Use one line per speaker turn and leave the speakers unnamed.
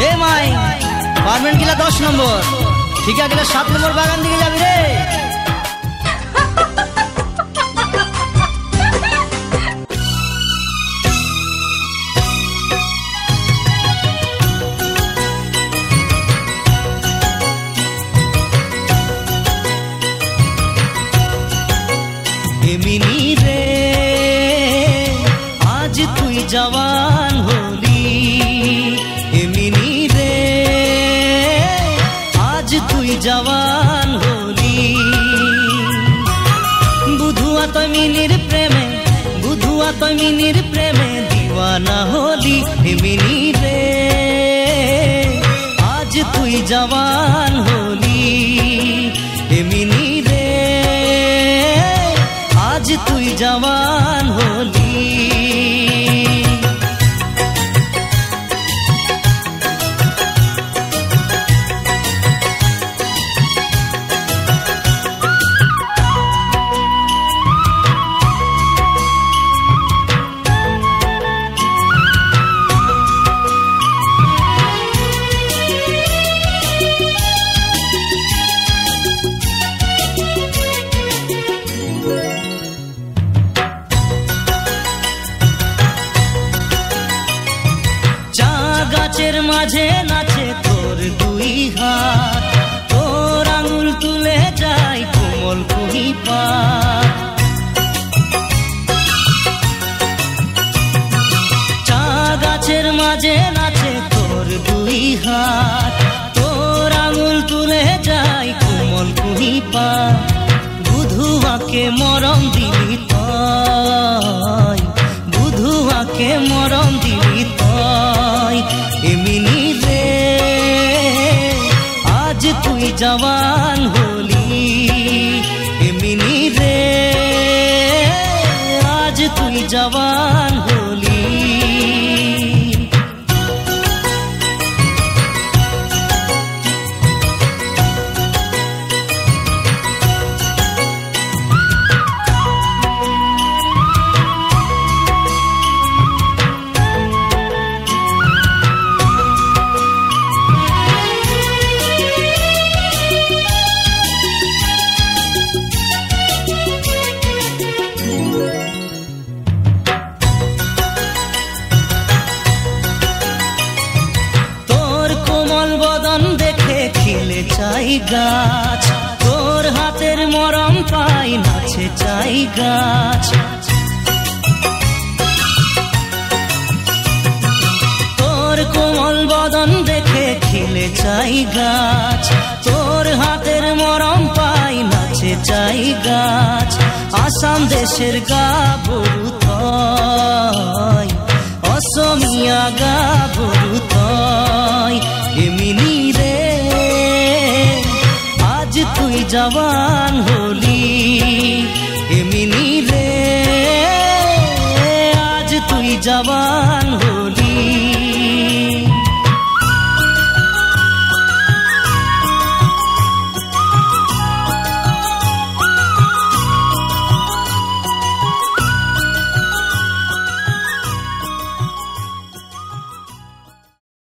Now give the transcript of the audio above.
এ মাই পারমেন্ট গিলা 10 নম্বর, ঠিকা গেলে 7 নম্বর বাগান দিকে যাবি রে।
মিনি রে আজ তুই জওয়ান হলি, মিনি রে আজ তুই জওয়ান হলি। বুধুয়া তুই মিনির প্রেমে, বুধুয়া তুই মিনির প্রেমে দিওয়ানা হলি, মিনি রে আজ তুই জওয়ান হলি, মিনি রে আজ তুই জওয়ান হলি। গাছের মাঝে নাচে তোর দুই হাত, তোর আঙুল তুলে যায় কোমল কুহি পাত। চা গাছের মাঝে নাচে তোর দুই হাত, তোর আঙুল তুলে যায় কোমল কুহি পাত। বুধুয়াকে মরম দিলি তয়, বুধুয়াকে মরম দিলি তয়, মিনি রে আজ তুই জওয়ান হলি, মিনি রে আজ তুই জওয়ান হলি। খেলে চাই গাছ, তোর হাতের মরম পাই নাচে চাই গাছ। তোর কোমল বদন দেখে খেলে চাই গাছ, তোর হাতের মরম পাই নাচে চাই গাছ। আসাম দেশের গাভরু তয়, অসমিয়া গাভরু তয়, মিনি রে আজ তুই জওয়ান হলি।